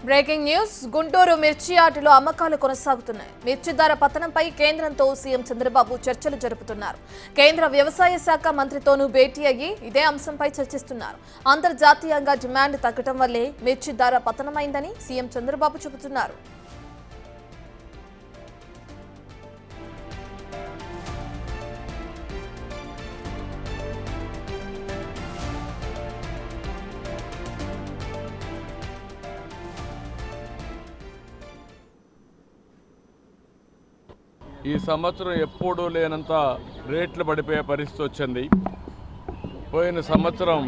Breaking news Guntur మిర్చి యార్డులో అమ్మకాలు కొనసాగుతున్నాయి. మిర్చి ధర పతనంపై కేంద్రంతో సీఎం చంద్రబాబు చర్చలు జరుపుతున్నారు. కేంద్ర వ్యవసాయ శాఖ మంత్రితోనూ భేటీ అయ్యి ఇదే అంశంపై చర్చిస్తున్నారు. అంతర్జాతీయంగా డిమాండ్ తగ్గడం వల్లే మిర్చి ధర పతనమైందని సీఎం చంద్రబాబు చెబుతున్నారు. ఈ సంవత్సరం ఎప్పుడూ లేనంత రేట్లు పడిపోయే పరిస్థితి వచ్చింది. పోయిన సంవత్సరం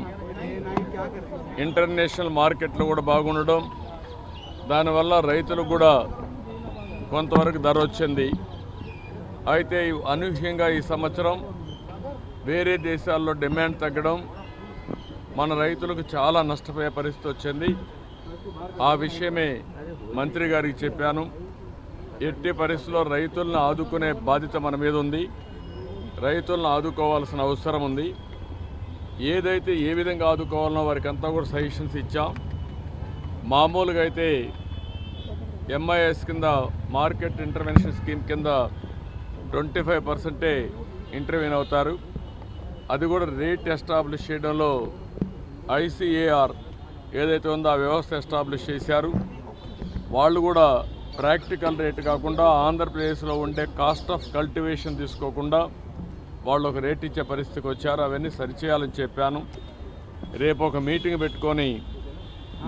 ఇంటర్నేషనల్ మార్కెట్లు కూడా బాగుండడం, దానివల్ల రైతులకు కూడా కొంతవరకు ధర వచ్చింది. అయితే అనూహ్యంగా ఈ సంవత్సరం వేరే దేశాల్లో డిమాండ్ తగ్గడం మన రైతులకు చాలా నష్టపోయే పరిస్థితి వచ్చింది. ఆ విషయమే మంత్రి గారికి చెప్పాను. ఎట్టి పరిస్థితుల్లో రైతులను ఆదుకునే బాధ్యత మన మీద ఉంది. రైతులను ఆదుకోవాల్సిన అవసరం ఉంది. ఏదైతే ఏ విధంగా ఆదుకోవాలనో వారికి అంతా కూడా సజెషన్స్ ఇచ్చాం. మామూలుగా అయితే ఎంఐఎస్ కింద మార్కెట్ ఇంటర్వెన్షన్ స్కీమ్ కింద 25% ఇంటర్వ్యూన్ అవుతారు. అది కూడా రేట్ ఎస్టాబ్లిష్ చేయడంలో ఐసిఏఆర్ ఏదైతే ఉందో ఆ వ్యవస్థ ఎస్టాబ్లిష్ చేశారు. వాళ్ళు కూడా ప్రాక్టికల్ రేట్ కాకుండా ఆంధ్రప్రదేశ్లో ఉండే కాస్ట్ ఆఫ్ కల్టివేషన్ తీసుకోకుండా వాళ్ళు ఒక రేట్ ఇచ్చే పరిస్థితికి వచ్చారు. అవన్నీ సరిచేయాలని చెప్పాను. రేపు ఒక మీటింగ్ పెట్టుకొని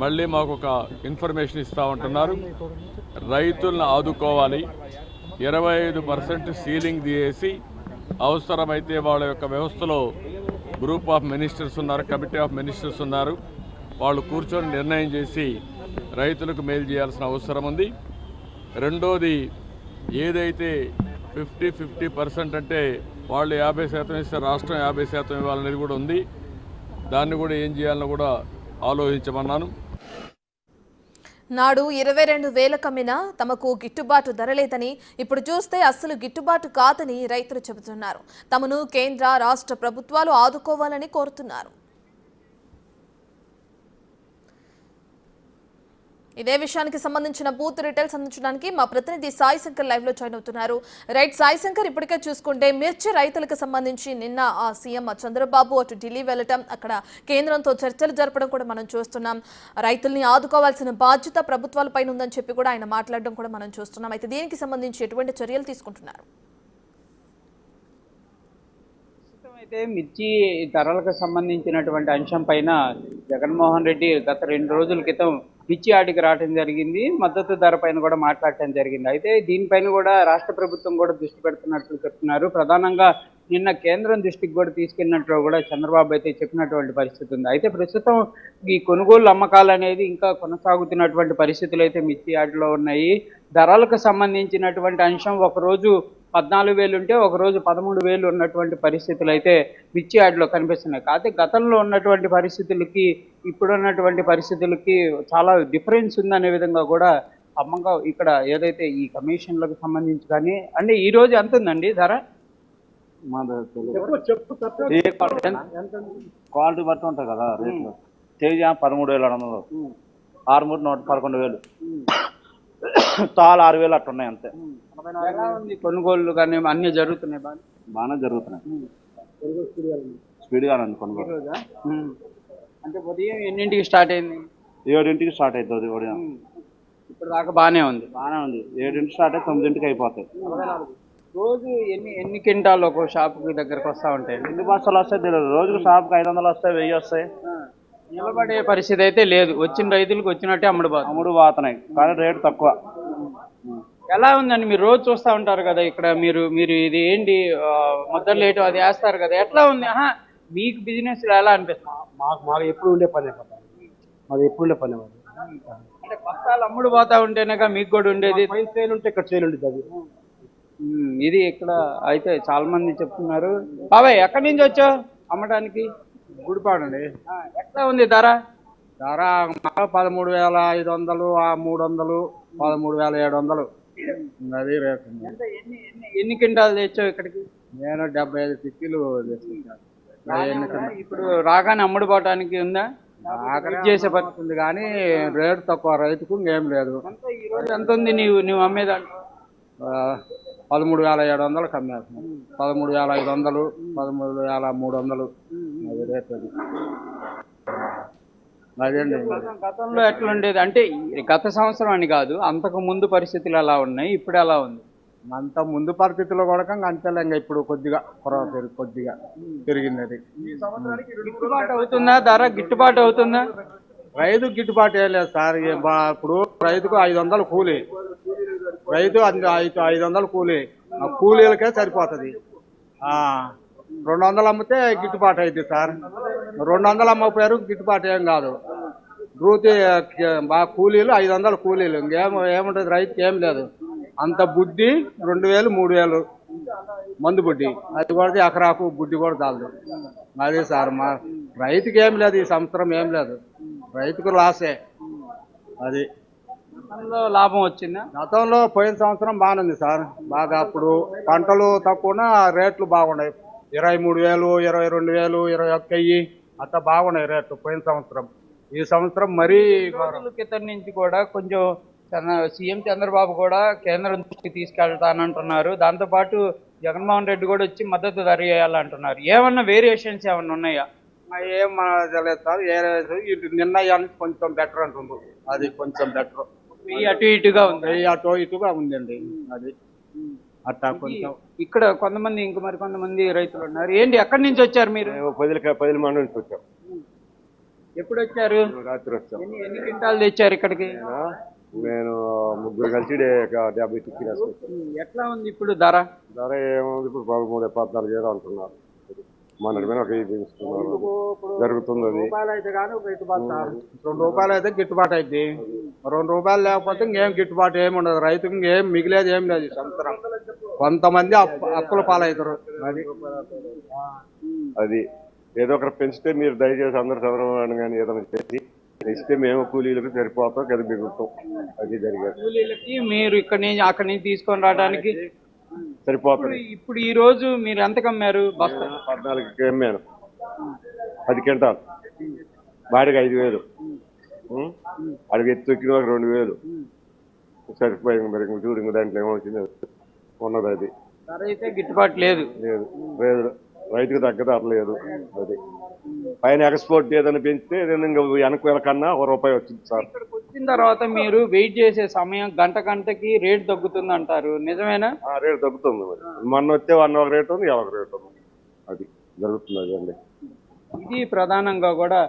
మళ్ళీ మాకు ఒక ఇన్ఫర్మేషన్ ఇస్తూ ఉంటున్నారు. రైతులను ఆదుకోవాలి. 25% సీలింగ్ తీసేసి అవసరమైతే వాళ్ళ యొక్క వ్యవస్థలో గ్రూప్ ఆఫ్ మినిస్టర్స్ ఉన్నారు, కమిటీ ఆఫ్ మినిస్టర్స్ ఉన్నారు. వాళ్ళు కూర్చొని నిర్ణయం చేసి రైతులకు మేలు చేయాల్సిన అవసరం ఉంది. రెండోది, ఏదైతే 50% అంటే వాళ్ళు 50% ఇస్తే రాష్ట్రం 50% ఇవ్వాలనేది కూడా ఉంది. దాన్ని కూడా ఏం చేయాలని కూడా ఆలోచించమన్నాను. నాడు 22,000 కమ్మినా తమకు గిట్టుబాటు ధర లేదని, ఇప్పుడు చూస్తే అస్సలు గిట్టుబాటు కాదని రైతులు చెబుతున్నారు. తమను కేంద్ర రాష్ట్ర ప్రభుత్వాలు ఆదుకోవాలని కోరుతున్నారు. ఇదే విషయానికి సంబంధించిన బూత్ డీటెయిల్స్ అందించడానికి మా ప్రతినిధి సాయి శంకర్ లైవ్ లో జాయిన్ అవుతున్నారు. రైట్ సాయి శంకర్, ఇప్పటికే చూసుకుంటే మిర్చి రైతులకు సంబంధించి నిన్న సీఎం చంద్రబాబు అటు ఢిల్లీ వెళ్లడం, అక్కడ కేంద్రంతో చర్చలు జరపడం కూడా మనం చూస్తున్నాం. రైతుల్ని ఆదుకోవాల్సిన బాధ్యత ప్రభుత్వాలపైన ఉందని చెప్పి కూడా ఆయన మాట్లాడడం కూడా మనం చూస్తున్నాం. అయితే దీనికి సంబంధించి ఎటువంటి చర్యలు తీసుకుంటున్నారు? అయితే మిర్చి ధరలకు సంబంధించినటువంటి అంశం పైన జగన్మోహన్ రెడ్డి గత 2 రోజుల క్రితం మిర్చి యార్డుకి రావడం జరిగింది. మద్దతు ధర పైన కూడా మాట్లాడటం జరిగింది. అయితే దీనిపైన కూడా రాష్ట్ర ప్రభుత్వం కూడా దృష్టి పెడుతున్నట్లు చెప్తున్నారు. ప్రధానంగా నిన్న కేంద్రం దృష్టికి కూడా తీసుకెళ్ళినట్లు కూడా చంద్రబాబు అయితే చెప్పినటువంటి పరిస్థితి ఉంది. అయితే ప్రస్తుతం ఈ కొనుగోలు అమ్మకాలు అనేది ఇంకా కొనసాగుతున్నటువంటి పరిస్థితులు అయితే మిర్చి యార్డులో ఉన్నాయి. ధరలకు సంబంధించినటువంటి అంశం ఒకరోజు 14,000 ఉంటే ఒకరోజు 13,000 ఉన్నటువంటి పరిస్థితులు అయితే మిర్చి యార్డులో కనిపిస్తున్నాయి. కాకపోతే గతంలో ఉన్నటువంటి పరిస్థితులకి ఇప్పుడున్నటువంటి పరిస్థితులకి చాలా డిఫరెన్స్ ఉందనే విధంగా కూడా అమ్మగా ఇక్కడ ఏదైతే ఈ కమిషన్లకు సంబంధించి కానీ అంటే ఈ రోజు ఎంత ఉందండి ధర? క్వాలిటీ బట్టి ఉంటుంది కదా రేట్లు. తేజ 13,700, ఆర్మూర్ 111,000, తాల్ 6,000 అట్టున్నాయి అంతే. ఎలా ఉంది కొనుగోళ్లు కానీ అన్ని జరుగుతున్నాయి? బాగానే జరుగుతున్నాయి. స్పీడ్గా ఉంది కొనుగోలు. అంటే ఉదయం ఎన్నింటికి స్టార్ట్ అయింది? 7ంటికి స్టార్ట్ అవుతుంది ఉదయం. ఇప్పుడు దాకా బాగానే ఉంది. 7ంటికి స్టార్ట్ అయితే 9ంటికి అయిపోతాయి. రోజు ఎన్ని క్వింటాలు ఒక షాప్కి దగ్గరకు వస్తూ ఉంటాయి? ఎన్ని బస్తాలు వస్తాయి తెలియదు. రోజుకు షాప్కి 500 వస్తాయి, 1000 వస్తాయి. నిలబడే పరిస్థితి అయితే లేదు. వచ్చిన రైతులకు వచ్చినట్టే అమ్ముడు పోతున్నాయి కానీ రేటు తక్కువ. ఎలా ఉందండి? మీరు రోజు చూస్తూ ఉంటారు కదా ఇక్కడ, మీరు ఇది ఏంటి మొదలు లేటు అది వేస్తారు కదా, ఎట్లా ఉంది? మీకు బిజినెస్ ఎలా అనిపిస్తుంది? మాకు ఎప్పుడు ఉండే పని మాది ఎప్పుడు ఉండే పని. అంటే బస్తాలు అమ్ముడు పోతా ఉంటేనేగా మీకు కూడా ఉండేది. సేల్ ఉంటే ఇక్కడ సేల్ ఉండేది. అది ఇది ఇక్కడ అయితే చాలా మంది చెప్తున్నారు. బాబాయ్, ఎక్కడి నుంచి వచ్చావు అమ్మడానికి? గుడిపాడండి. ఎట్లా ఉంది ధర? ధర 13,500, 300, 13,700 అది రేట్. ఎన్ని క్వింటాలు తెచ్చావు ఇక్కడికి? నేను 75 టిక్కీలు తెచ్చుకుంటాను. ఇప్పుడు రాగానే అమ్ముడు పోవటానికి ఉందా? ఆఖరి చేసే పడుతుంది కానీ రేటు తక్కువ, రైతుకు ఇంకేం లేదు. ఈ రోజు ఎంత ఉంది నువ్వు అమ్మేదాన్ని? 13,700 అమ్మేస్తున్నాం. 13,500, 13,300 అది రేట్. అది అదేండి. గతంలో ఎట్లా ఉండేది అంటే గత సంవత్సరం అని కాదు, అంతకు ముందు పరిస్థితులు ఎలా ఉన్నాయి, ఇప్పుడు ఎలా ఉంది? అంత ముందు పరిస్థితుల్లో కూడా అంతేలే, ఇంకా ఇప్పుడు కొద్దిగా కొద్దిగా పెరిగింది. అది గిట్టుబాటు అవుతుందా? ధర గిట్టుబాటు అవుతుందా? రైతు గిట్టుబాటు ఏం లేదు సార్. ఇప్పుడు రైతుకు 500 కూలి, రైతు 500 కూలి, ఆ కూలీలకే సరిపోతుంది. 200 అమ్మితే గిట్టుబాటు అవుతుంది సార్. 200 అమ్మకపోయారు గిట్టుబాటు ఏం కాదు. రూతి బాగా కూలీలు 500 కూలీలు, ఏముంటుంది రైతుకి ఏం లేదు. అంత బుడ్డి 2,000, 3,000 మందు బుడ్డి, అది కూడా ఎకరాకు బుడ్డి కూడా చాలదు. అదే సార్, మా రైతుకి ఏం లేదు, ఈ సంవత్సరం ఏం లేదు, రైతుకు లాసే. అది గతంలో లాభం వచ్చిందా? గతంలో పోయిన సంవత్సరం బాగానే ఉంది సార్. బాగా అప్పుడు పంటలు తక్కువ, రేట్లు బాగున్నాయి. 23,000, 22,000, 21,000 అట్లా బాగున్నాయి రేట్లు పోయిన సంవత్సరం. ఈ సంవత్సరం మరీ రోజుల క్రితం నుంచి కూడా కొంచెం సీఎం చంద్రబాబు కూడా కేంద్రం దృష్టికి తీసుకెళ్తానంటున్నారు. దాంతోపాటు జగన్మోహన్ రెడ్డి కూడా వచ్చి మద్దతు ధర చేయాలంటున్నారు. ఏమన్నా వేరియేషన్స్ ఏమన్నా ఉన్నాయా? ఏం తెలియదు సార్. ఇటు నిర్ణయానికి కొంచెం బెటర్ అంటుంది. అది కొంచెం బెటర్, అటు ఇటుగా ఉంది, అటు ఇటుగా ఉందండి. అది అట్లా కొంచెం. ఇక్కడ కొంతమంది ఇంక మరి కొంతమంది రైతులు ఉన్నారు. ఏంటి, ఎక్కడి నుంచి వచ్చారు మీరు? 10 మంది నుంచి వచ్చాం. ఎప్పుడు వచ్చారు? రాత్రి వచ్చాం. ఎన్ని క్వింటాలు తెచ్చారు ఇక్కడికి? నేను ముగ్గురు కలిసి 50 టిక్కిన. ఎట్లా ఉంది ఇప్పుడు ధర? ధర ఏముంది ఇప్పుడు 13, 14 అంటున్నారు. మన ఒక తీసుకున్నారు, జరుగుతుంది. అది రూపాయలు అయితే కానీ ₹2 అయితే గిట్టుబాటు అయింది. ₹2 లేకపోతే ఇంకేం గిట్టుబాటు ఏమి ఉండదు. రైతుకి ఇంకేం మిగిలేదు ఏం లేదు ఈ సంవత్సరం. కొంతమంది అప్పుల పాలవుతారు. అది ఏదో ఒకటి పెంచితే మీరు దయచేసి అందరు చదవడం కానీ ఏదైనా చేసి ఇస్తే మేము కూలీలకు సరిపోతాం కదా, మిగులుతాం. అది జరిగేది. కూలీలకి మీరు అక్కడి నుంచి తీసుకొని రావడానికి సరిపోతుంది. ఇప్పుడు ఈ రోజు మీరు ఎంతకు అమ్మారు? బస్తా 14కి అమ్మాను. 10 క్వింటాలు బాడికి 5,000, అడిగి ఎత్తు ఎక్కిన 2,000 సరిపోయింది. మరి చూడు ఇంక దాంట్లో ఏమవుతుంది ఉన్నది. అది ధర అయితే గిట్టుబాటు లేదు. లేదు, లేదు, రైతుకు తగ్గదు అట్లేదు. అది పైన ఎక్స్పోర్ట్ ఏదైనా పెంచితే ఇంకా వెనక కన్నా ₹1 వచ్చింది సార్. ఇక్కడికి వచ్చిన తర్వాత మీరు వెయిట్ చేసే సమయం గంటకి రేటు తగ్గుతుంది అంటారు, నిజమేనా? రేటు తగ్గుతుంది. మరి మొన్న వస్తే 1 ఒక రేటు ఉంది, 1 రేటు ఉంది. అది జరుగుతుంది. అది అండి. ఇది ప్రధానంగా కూడా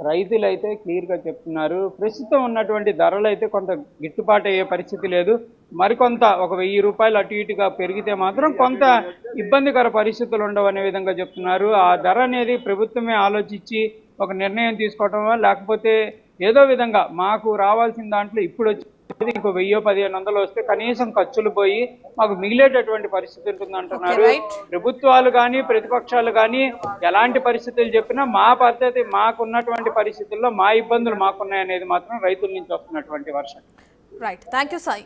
రైతులు అయితే క్లియర్గా చెప్తున్నారు. ప్రస్తుతం ఉన్నటువంటి ధరలు అయితే కొంత గిట్టుబాటు అయ్యే పరిస్థితి లేదు. మరికొంత ఒక ₹1,000 అటు ఇటుగా పెరిగితే మాత్రం కొంత ఇబ్బందికర పరిస్థితులు ఉండవు అనే విధంగా చెప్తున్నారు. ఆ ధర అనేది ప్రభుత్వమే ఆలోచించి ఒక నిర్ణయం తీసుకోవటమో, లేకపోతే ఏదో విధంగా మాకు రావాల్సిన దాంట్లో ఇప్పుడు వచ్చి ఇంకో 1,000-1,500 వస్తే కనీసం ఖర్చులు పోయి మాకు మిగిలేటటువంటి పరిస్థితి ఉంటుంది అంటున్నారు. ప్రభుత్వాలు కానీ ప్రతిపక్షాలు కానీ ఎలాంటి పరిస్థితులు చెప్పినా మా పద్ధతి, మాకున్నటువంటి పరిస్థితుల్లో మా ఇబ్బందులు మాకున్నాయనేది మాత్రం రైతుల నుంచి వస్తున్నటువంటి వర్షం. Right, thank you Sai.